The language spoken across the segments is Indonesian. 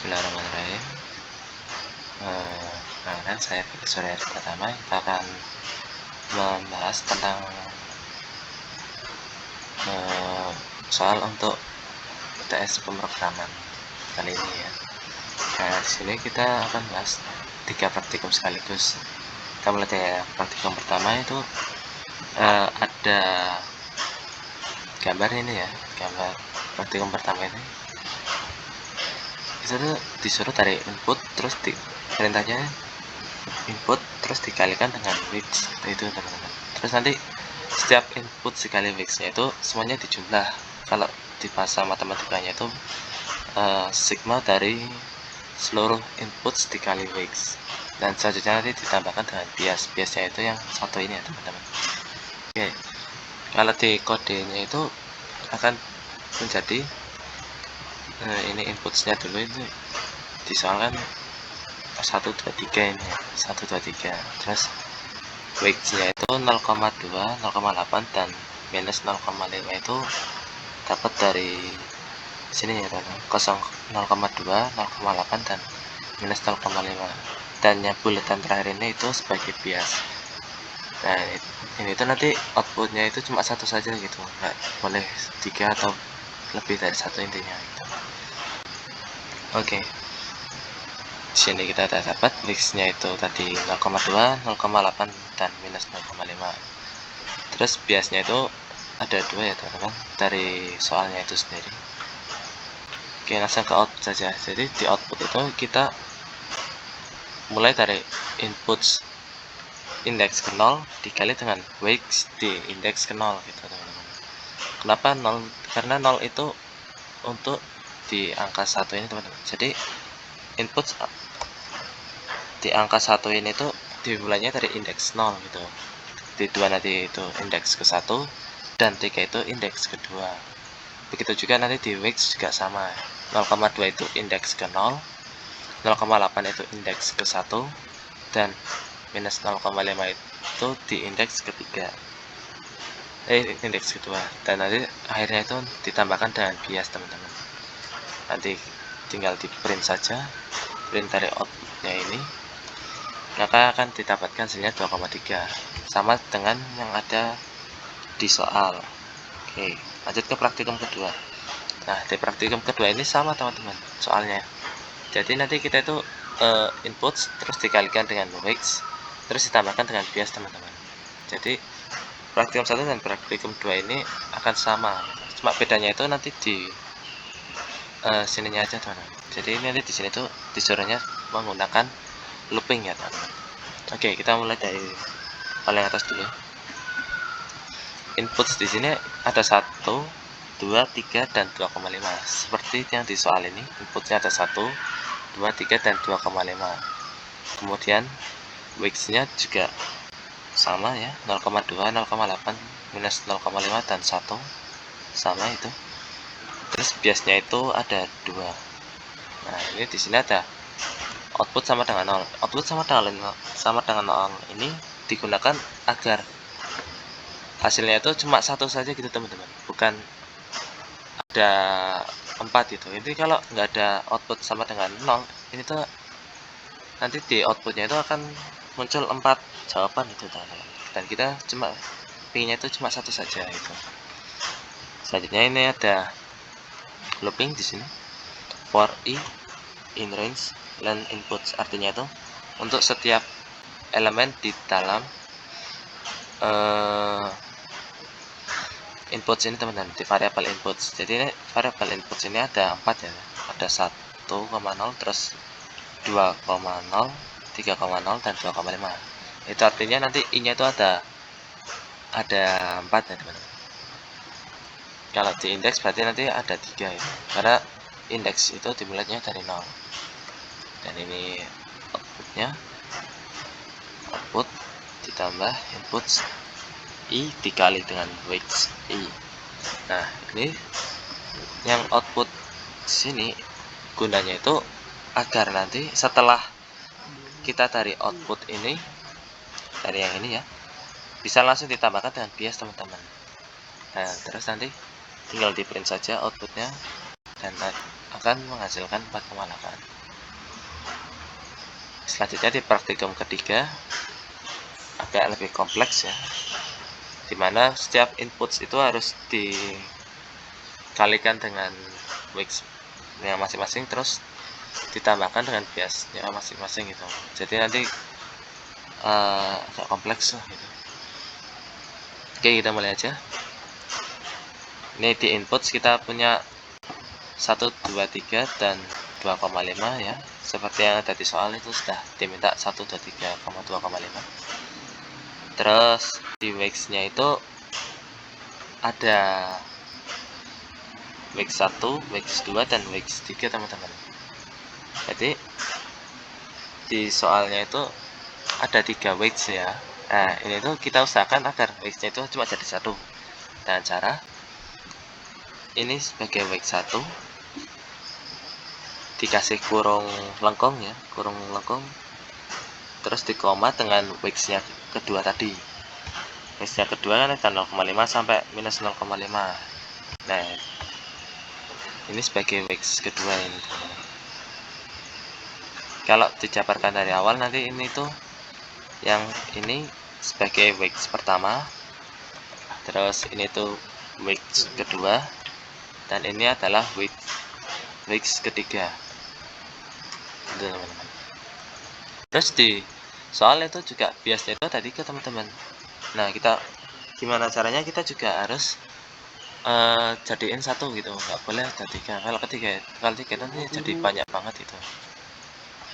Bismillahirrahmanirrahim. Nah, saya sore hari pertama kita akan membahas tentang soal untuk UTS pemrograman kali ini ya. Nah, di sini kita akan bahas 3 praktikum sekaligus. Kita mulai dari praktikum pertama itu ada gambar ini ya, gambar praktikum pertama ini. Itu disuruh dari input terus perintahnya input terus dikalikan dengan width itu teman-teman. Terus nanti setiap input sekali width-nya itu semuanya dijumlah. Kalau di bahasa matematikanya itu sigma dari seluruh input dikali width, dan selanjutnya nanti ditambahkan dengan biasnya itu yang satu ini ya teman-teman. Oke, kalau di kodenya itu akan menjadi ini inputnya dulu itu disoalkan 1 2 3 ini 1 2 3, terus weight-nya itu 0,2 0,8 dan minus 0,5 itu dapat dari sini ya teman, 0,2 0,8 dan minus 0,5, dan yang bulatan terakhir ini itu sebagai bias. Nah ini tuh nanti outputnya itu cuma satu saja gitu, nggak boleh 3 atau lebih dari satu intinya gitu. Oke, di sini kita dapat mixnya itu tadi 0,2 0,8 dan minus 0,5. terus biasnya itu ada 2 ya teman-teman dari soalnya itu sendiri. Oke, langsung ke output saja. Jadi di output itu kita mulai dari input indeks ke 0 dikali dengan weights di indeks ke 0 gitu teman-teman. Kenapa 0? Karena 0 itu untuk di angka 1 ini teman-teman. Jadi input di angka 1 ini tuh dimulainya dari indeks 0 gitu. Di 2 nanti itu indeks ke 1 dan 3 itu indeks kedua. Begitu juga nanti di weights juga sama. 0,2 itu indeks ke 0, 0,8 itu indeks ke 1, dan minus 0,5 itu di indeks ketiga, indeks kedua, dan nanti akhirnya itu ditambahkan dengan bias teman-teman. Nanti tinggal di print saja, print dari outputnya ini, maka akan didapatkan hasilnya 2,3 sama dengan yang ada di soal. Oke, lanjut ke praktikum kedua. Nah, di praktikum kedua ini sama teman-teman soalnya. Jadi nanti kita itu input terus dikalikan dengan weights terus ditambahkan dengan bias teman-teman. Jadi praktikum 1 dan praktikum 2 ini akan sama, cuma bedanya itu nanti di sininya aja teman-teman. Jadi ini nanti di sini tuh disuruhnya menggunakan looping ya teman-teman. Oke, kita mulai dari paling atas dulu. Input di sini ada 1, 2, 3 dan 2,5 seperti yang di soal ini. Inputnya ada 1, 2, 3 dan 2,5. Kemudian weights-nya juga sama ya, 0,2 0,8 minus 0,5 dan 1 sama itu. Terus biasnya itu ada 2. Nah ini di sini ada output sama dengan 0. Output sama dengan 0 ini digunakan agar hasilnya itu cuma satu saja gitu teman-teman, bukan ada 4 gitu. Ini kalau nggak ada output sama dengan 0, ini tuh nanti di outputnya itu akan muncul 4 jawaban itu teman-teman, dan kita cuma pinginnya itu cuma satu saja itu. Selanjutnya ini ada looping di sini, for i in range len inputs, artinya itu untuk setiap elemen di dalam input ini teman-teman, di variabel input. Jadi ini variabel input ini ada 4 ya, ada 1,0 terus 2,0 3,0 dan 2,5. Itu artinya nanti i nya itu ada 4 ya teman-teman. Kalau di indeks berarti nanti ada 3 ya, karena indeks itu dimulainya dari 0. Dan ini outputnya, output ditambah input i dikali dengan weights i. Nah ini yang output sini gunanya itu agar nanti setelah kita dari output ini, dari yang ini ya, bisa langsung ditambahkan dengan bias teman-teman. Nah terus nanti tinggal di print saja outputnya dan akan menghasilkan 4,8. Selanjutnya di praktikum ketiga agak lebih kompleks ya, dimana setiap input itu harus dikalikan dengan Wix yang masing-masing, terus ditambahkan dengan biasnya masing-masing gitu. Jadi nanti agak kompleks lah gitu. Oke, kita mulai aja. Ini di input kita punya 1, 2, 3 dan 2,5 ya. Seperti yang ada di soal itu sudah diminta 1, 2, 3, 2,5. Terus di Wix-nya itu ada Wix 1, Wix 2 dan Wix 3 teman-teman. Jadi di soalnya itu ada 3 Wix ya. Nah, ini tuh kita usahakan agar Wix-nya itu cuma jadi 1. Dengan cara ini sebagai Wix 1 dikasih kurung lengkung ya, kurung lengkung, terus di koma dengan Wix-nya kedua tadi. Wix-nya kedua kan ada 0,5 sampai minus 0,5. Nah, ini sebagai Wix kedua ini. Kalau dijabarkan dari awal nanti ini tuh yang ini sebagai Wix pertama, terus ini tuh Wix kedua, dan ini adalah Wix ketiga. Teman-teman. Terus di soal itu juga biasanya itu tadi ke teman-teman. Nah, kita gimana caranya, kita juga harus jadiin 1 gitu, nggak boleh ada 3. Kalau tiga nanti jadi banyak banget itu.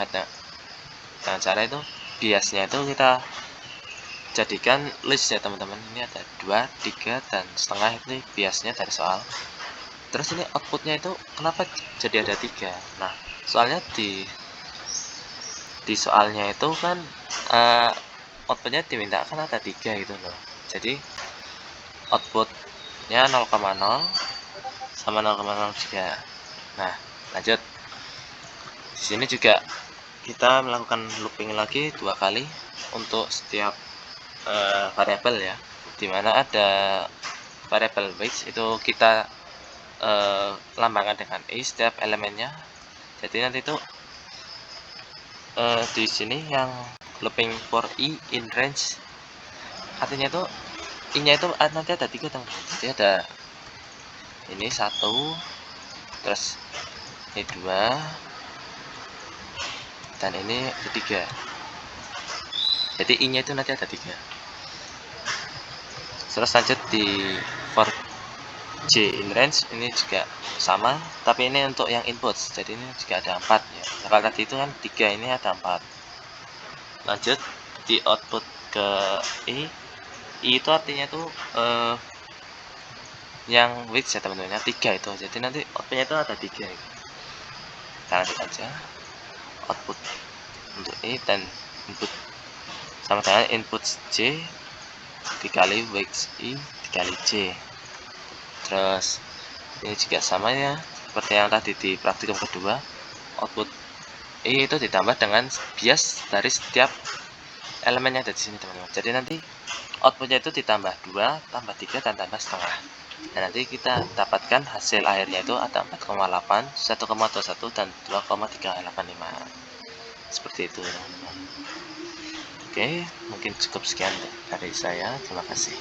Ada dengan cara itu biasnya itu kita jadikan list ya teman-teman. Ini ada 2, 3 dan setengah, itu biasnya dari soal. Terus ini outputnya itu kenapa jadi ada 3? Nah, soalnya di soalnya itu kan outputnya diminta kan ada 3 gitu loh. Jadi outputnya 0,0 sama 0,0 juga. Nah, lanjut. Di sini juga kita melakukan looping lagi 2 kali untuk setiap variabel ya. Dimana ada variabel Wix itu kita lambangkan dengan i setiap elemennya. Jadi nanti itu di sini yang looping for i in range, artinya itu i-nya itu nanti ada 3 teman-teman. Jadi ada ini 1, terus ini 2, dan ini ketiga. Jadi i-nya itu nanti ada 3. Terus lanjut di for j in range, ini juga sama, tapi ini untuk yang input. Jadi ini juga ada 4 ya. Nah, kalau tadi itu kan 3, ini ada 4. Lanjut di output ke i itu artinya itu yang Wix ya teman-teman, 3 itu. Jadi nanti outputnya itu ada 3 gitu. Kita lanjut aja. Output untuk i dan input sama dengan input j dikali Wix i dikali j. Terus ini juga sama ya, seperti yang tadi di praktikum kedua. Output i itu ditambah dengan bias dari setiap elemen yang ada di sini teman-teman. Jadi nanti outputnya itu ditambah 2, tambah 3, dan tambah setengah. Dan nanti kita dapatkan hasil akhirnya itu ada 4,8, 1,21 dan 2,385. Seperti itu teman-teman. Oke, mungkin cukup sekian dari saya. Terima kasih.